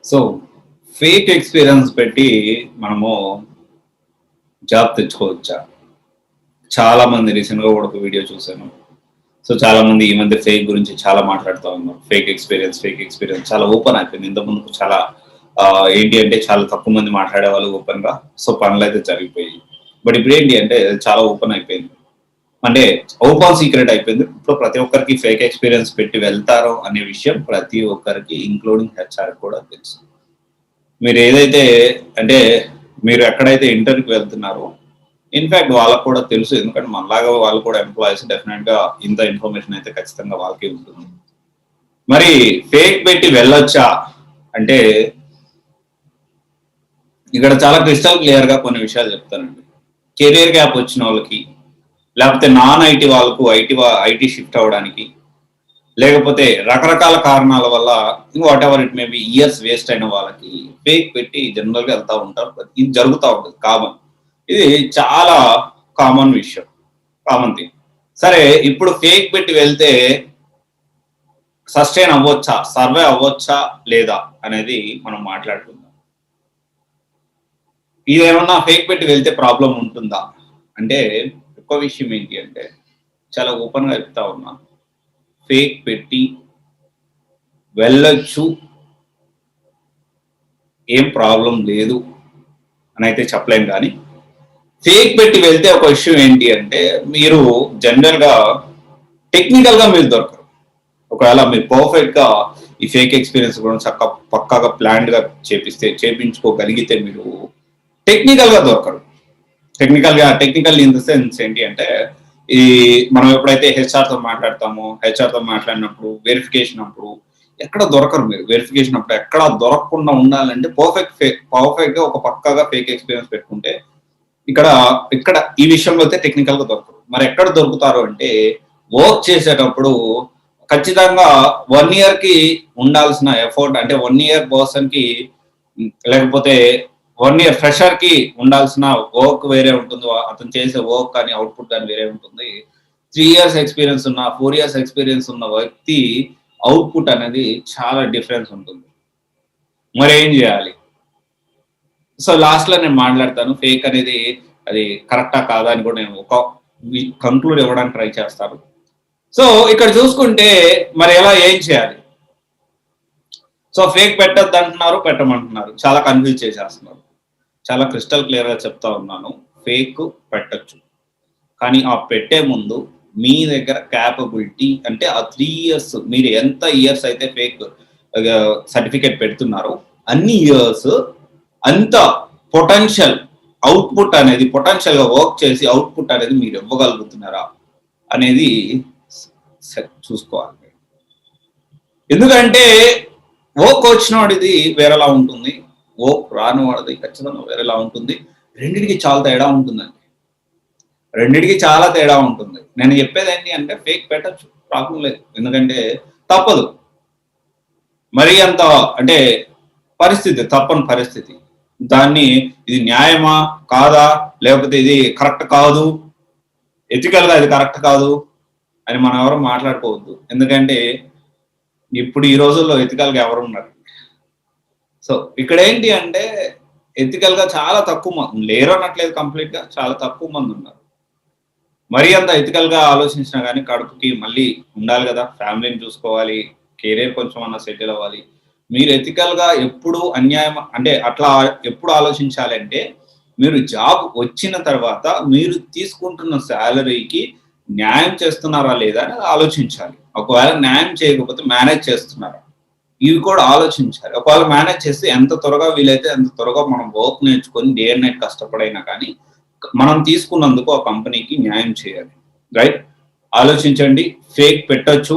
So, fake experience పెట్టి మనము job తెచ్చుకోవచ్చా? చాలా మంది రీసెంట్‌గా కూడా ఒక వీడియో చూసాను. సో, చాలా మంది ఈ మధ్య ఫేక్ గురించి చాలా మాట్లాడుతా ఉన్నారు. ఫేక్ ఎక్స్‌పీరియన్స్ చాలా ఓపెన్ అయిపోయింది. ఇంతకుముందు చాలా ఏంటి అంటే చాలా తక్కువ మంది మాట్లాడేవాళ్ళు ఓపెన్‌గా. సో, పనులైతే జరిగిపోయాయి. బట్ ఇప్పుడేంటి అంటే చాలా ఓపెన్ అయిపోయింది. అంటే ఓపెన్ సీక్రెట్ అయిపోయింది. ఇప్పుడు ప్రతి ఒక్కరికి ఫేక్ ఎక్స్‌పీరియన్స్ పెట్టి వెళ్తారు అనే విషయం ప్రతి ఒక్కరికి ఇంక్లూడింగ్ హెచ్‌ఆర్ కూడా తెలుసు. మీరేదైతే అంటే మీరు ఎక్కడైతే ఇంటర్వ్యూకి వెళ్తున్నారో, ఇన్‌ఫాక్ట్ వాళ్ళకి కూడా తెలుసు. ఎందుకంటే మనలాగా వాళ్ళు కూడా ఎంప్లాయీస్ డెఫినిట్‌గా ఇంత ఇన్ఫర్మేషన్ అయితే ఖచ్చితంగా వాళ్ళకే ఉంటుంది. మరి ఫేక్ పెట్టి వెళ్ళొచ్చా? అంటే ఇక్కడ చాలా క్రిస్టల్ క్లియర్‌గా కొన్ని విషయాలు చెప్తానండి. కెరియర్ గ్యాప్ వచ్చిన వాళ్ళకి, లేకపోతే నాన్ ఐటీ వాళ్ళకు ఐటీ షిఫ్ట్ అవ్వడానికి, లేకపోతే రకరకాల కారణాల వల్ల whatever it may be years waste అయిన వాళ్ళకి ఫేక్ పెట్టి జనరల్‌గా వెళ్తా ఉంటారు. ఇది జరుగుతా ఉంటది కామన్. ఇది చాలా కామన్ విషయం. Common thing. సరే ఇప్పుడు ఫేక్ పెట్టి వెళ్తే సస్టైన్ అవ్వొచ్చా? సర్వే అవ్వొచ్చా? లేదా? అనేది మనం మాట్లాడుకుందాం. ఇదేమన్నా ఫేక్ పెట్టి వెళ్తే ప్రాబ్లమ్ ఉంటుందా? అంటే ఎక్కువ విషయం ఏంటి అంటే చాలా ఓపెన్‌గా చెప్తా ఉన్నా. ఫేక్ పెట్టి వెళ్ళొచ్చు. ఏం ప్రాబ్లమ్ లేదు అనైతే చెప్పలేం గానీ, ఫేక్ పెట్టి వెళ్తే ఒక విషయం ఏంటి అంటే మీరు జనరల్‌గా టెక్నికల్‌గా మీరు దొరకరు. ఒకవేళ మీరు పర్ఫెక్ట్‌గా ఈ ఫేక్ ఎక్స్‌పీరియన్స్ కూడా పక్కాగా ప్లాన్డ్‌గా చేపించుకోగలిగితే మీరు టెక్నికల్‌గా దొరకరు. టెక్నికల్ ఇన్ ద సెన్స్ ఏంటి అంటే, ఈ మనం ఎప్పుడైతే హెచ్ఆర్‌తో మాట్లాడతామో, హెచ్ఆర్‌తో మాట్లాడినప్పుడు, వెరిఫికేషన్ అప్పుడు ఎక్కడ దొరకరు మీరు. వెరిఫికేషన్ అప్పుడు ఎక్కడ దొరకకుండా ఉండాలంటే పర్ఫెక్ట్‌గా ఒక పక్కాగా ఫేక్ ఎక్స్‌పీరియన్స్ పెట్టుకుంటే ఇక్కడ ఇక్కడ ఈ విషయంలో అయితే టెక్నికల్‌గా దొరకరు. మరి ఎక్కడ దొరుకుతారు అంటే వర్క్ చేసేటప్పుడు ఖచ్చితంగా 1 ఇయర్‌కి ఉండాల్సిన ఎఫర్ట్ అంటే 1 ఇయర్ పర్సన్‌కి లేకపోతే 1 ఇయర్ ఫ్రెషర్‌కి ఉండాల్సిన వర్క్ వేరే ఉంటుంది. అతను చేసే వర్క్ కానీ అవుట్‌పుట్ గాని వేరే ఉంటుంది. 3 ఇయర్స్ ఎక్స్‌పీరియన్స్ ఉన్న, 4 ఇయర్స్ ఎక్స్‌పీరియన్స్ ఉన్న వ్యక్తి అవుట్‌పుట్ అనేది చాలా డిఫరెన్స్ ఉంటుంది. మరేం జేయాలి? సో, లాస్ట్‌లో నేను మాట్లాడతాను. ఫేక్ అనేది అది కరెక్టా? కాదా? అని కూడా నేను ఒక కంక్లూడ్ ఇవ్వడానికి ట్రై చేస్తాను. సో, ఇక్కడ చూసుకుంటే మరి ఏం చేయాలి? సో, ఫేక్ పెట్టొద్దంటున్నారు, పెట్టమంటున్నారు. చాలా కన్‌ఫ్యూజ్ చేసేస్తున్నారు. చాలా క్రిస్టల్ క్లియర్‌గా చెప్తా ఉన్నాను. ఫేక్ పెట్టొచ్చు. కానీ ఆ పెట్టే ముందు మీ దగ్గర క్యాపబిలిటీ అంటే ఆ 3 ఇయర్స్ మీరు ఎంత ఇయర్స్ అయితే ఫేక్ సర్టిఫికేట్ పెడుతున్నారో అన్ని ఇయర్స్ అంత పొటెన్షియల్ అవుట్‌పుట్ అనేది పొటెన్షియల్‌గా వర్క్ చేసి అవుట్‌పుట్ అనేది మీరు ఇవ్వగలుగుతున్నారా? అనేది చూసుకోవాలి. ఎందుకంటే వర్క్ వచ్చినోడిది వేరేలా ఉంటుంది. వర్క్ రాని వాడిది ఖచ్చితంగా వేరేలా ఉంటుంది. రెండిటికి చాలా తేడా ఉంటుందండి. రెండిటికి చాలా తేడా ఉంటుంది. నేను చెప్పేదేంటి అంటే ఫేక్ పెట్టొచ్చు. ప్రాబ్లమ్ లేదు. ఎందుకంటే తప్పదు. మరీ అంత అంటే తప్పని పరిస్థితి. దాన్ని ఇది న్యాయమా? కాదా? లేకపోతే ఇది కరెక్ట్ కాదు. ఎథికల్‌గా ఇది కరెక్ట్ కాదు అని మనం ఎవరు మాట్లాడుకోవద్దు. ఎందుకంటే ఇప్పుడు ఈ రోజుల్లో ఎథికల్‌గా ఎవరున్నారు? సో, ఇక్కడేంటి అంటే ఎథికల్‌గా చాలా తక్కువ లేరు అనట్లేదు కంప్లీట్‌గా. చాలా తక్కువ మందున్నారు. మరీ అంత ఎథికల్‌గా ఆలోచించినా గాని కడుపుకి మళ్ళీ ఉండాలి గదా! ఫ్యామిలీని చూసుకోవాలి. కెరియర్ కొంచెం అన్నా సెటిల్ అవ్వాలి. మీరు ఎథికల్‌గా ఎప్పుడు అన్యాయం అంటే అట్లా ఎప్పుడు ఆలోచించాలి అంటే, మీరు జాబ్ వచ్చిన తర్వాత మీరు తీసుకుంటున్న సాలరీకి న్యాయం చేస్తున్నారా లేదా అని ఆలోచించాలి. ఒకవేళ న్యాయం చేయకపోతే మేనేజ్ చేస్తున్నారా? ఇవి కూడా ఆలోచించాలి. ఒకవేళ మేనేజ్ చేస్తే ఎంత త్వరగా వీలైతే అంత త్వరగా మనం వర్క్ నేర్చుకొని డే అండ్ నైట్ కష్టపడైనా కానీ మనం తీసుకున్నందుకు ఆ కంపెనీకి న్యాయం చేయాలి. రైట్? ఆలోచించండి. ఫేక్ పెట్టొచ్చు.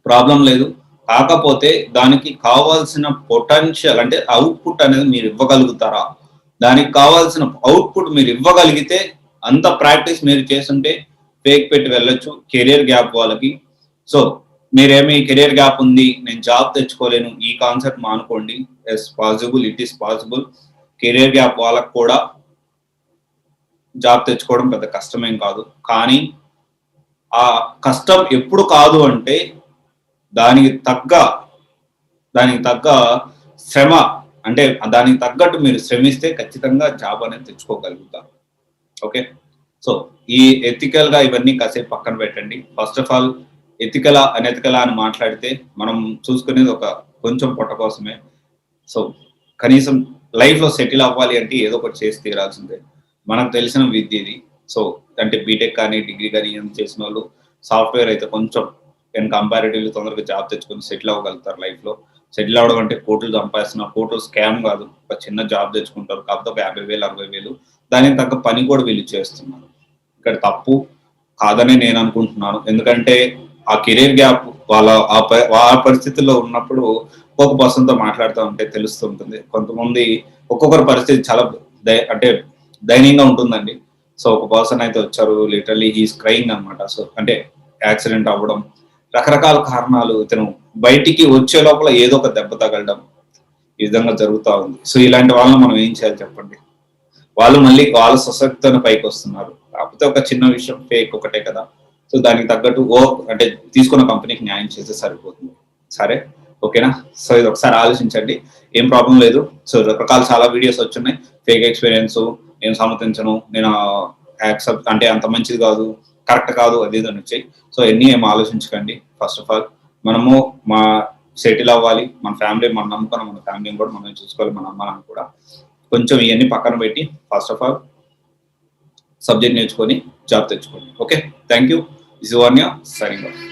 ప్రాబ్లమ్ లేదు. కాకపోతే దానికి కావాల్సిన పొటెన్షియల్ అంటే అవుట్‌పుట్ అనేది మీరు ఇవ్వగలుగుతారా? దానికి కావాల్సిన అవుట్‌పుట్ మీరు ఇవ్వగలిగితే అంత ప్రాక్టీస్ మీరు చేసుంటే ఫేక్ పెట్టి వెళ్ళొచ్చు. కెరియర్ గ్యాప్ వాళ్ళకి. సో, మీరేమి కెరియర్ గ్యాప్ ఉంది. నేను జాబ్ తెచ్చుకోలేను. ఈ కాన్సెప్ట్ మానుకోండి. Yes possible. It is possible. Career gap వాళ్ళకి కూడా జాబ్ తెచ్చుకోవడం పెద్ద కష్టమేం కాదు. కానీ ఆ కష్టం ఎప్పుడు కాదు అంటే దానికి తగ్గ దానికి తగ్గ శ్రమ అంటే దానికి తగ్గట్టు మీరు శ్రమిస్తే ఖచ్చితంగా జాబ్ అనేది తెచ్చుకోగలుగుతారు. ఓకే. సో ఈ ఎథికల్ గా ఇవన్నీ కాసేపు పక్కన పెట్టండి. ఫస్ట్ ఆఫ్ ఆల్ ఎథికలా అనెథికలా అని మాట్లాడితే మనం చూసుకునేది ఒక కొంచెం పొట్ట కోసమే. సో కనీసం లైఫ్ లో సెటిల్ అవ్వాలి అంటే ఏదో ఒకటి చేసి తీరాల్సిందే. మనకు తెలిసిన విద్య ఇది. సో అంటే బీటెక్ కానీ డిగ్రీ కానీ ఏం చేసిన వాళ్ళు సాఫ్ట్వేర్ అయితే కొంచెం కంపారిటివ్లీ తొందరగా జాబ్ తెచ్చుకొని సెటిల్ అవ్వగలుగుతారు లైఫ్ లో. సెటిల్ అవ్వడం అంటే కోట్లు సంపాదిస్తున్నారు, కోట్లు స్కామ్ కాదు, ఒక చిన్న జాబ్ తెచ్చుకుంటారు, కాకపోతే ఒక 50,000 60,000 దానికి తగ్గ పని కూడా వీళ్ళు చేస్తున్నారు. ఇక్కడ తప్పు కాదని నేను అనుకుంటున్నాను. ఎందుకంటే ఆ కెరీర్ గ్యాప్ వాళ్ళ ఆ పరిస్థితుల్లో ఉన్నప్పుడు ఒక్కొక్క పర్సన్ తో మాట్లాడుతూ ఉంటే తెలుస్తుంటుంది. కొంతమంది ఒక్కొక్కరి పరిస్థితి చాలా అంటే దయనీయంగా ఉంటుందండి. సో ఒక పర్సన్ అయితే వచ్చారు, లిటరల్లీ హీస్ క్రైయింగ్ అనమాట. సో అంటే యాక్సిడెంట్ అవ్వడం, రకరకాల కారణాలు, ఇతను బయటికి వచ్చే లోపల ఏదో ఒక దెబ్బ తగలడం, ఈ విధంగా జరుగుతూ ఉంది. సో ఇలాంటి వాళ్ళని మనం ఏం చేయాలి చెప్పండి? వాళ్ళు మళ్ళీ వాళ్ళ సశక్తితో పైకి వస్తున్నారు. కాకపోతే ఒక చిన్న విషయం ఫేక్ ఒకటే కదా. సో దానికి తగ్గట్టు అంటే తీసుకున్న కంపెనీకి న్యాయం చేస్తే సరిపోతుంది. సరే, ఓకేనా? సో ఇది ఒకసారి ఆలోచించండి, ఏం ప్రాబ్లం లేదు. సో రకరకాల చాలా వీడియోస్ వచ్చున్నాయి. ఫేక్ ఎక్స్పీరియన్స్, నేను సమర్థించను, నేను యాక్సెప్ట్ అంటే అంత మంచిది కాదు, కరెక్ట్ కాదు, అది ఇది అని వచ్చాయి. సో ఎన్ని ఏం ఆలోచించకండి. ఫస్ట్ ఆఫ్ ఆల్ మనము సెటిల్ అవ్వాలి, మన ఫ్యామిలీ మనం నమ్ముకున్న మన ఫ్యామిలీని కూడా మనం చూసుకోవాలి, మన అమ్మ నాన్న కూడా. కొంచెం ఇవన్నీ పక్కన పెట్టి ఫస్ట్ ఆఫ్ ఆల్ సబ్జెక్ట్ నేర్చుకొని జాబ్ తెచ్చుకోండి. Okay, thank you. This is Vanya signing of.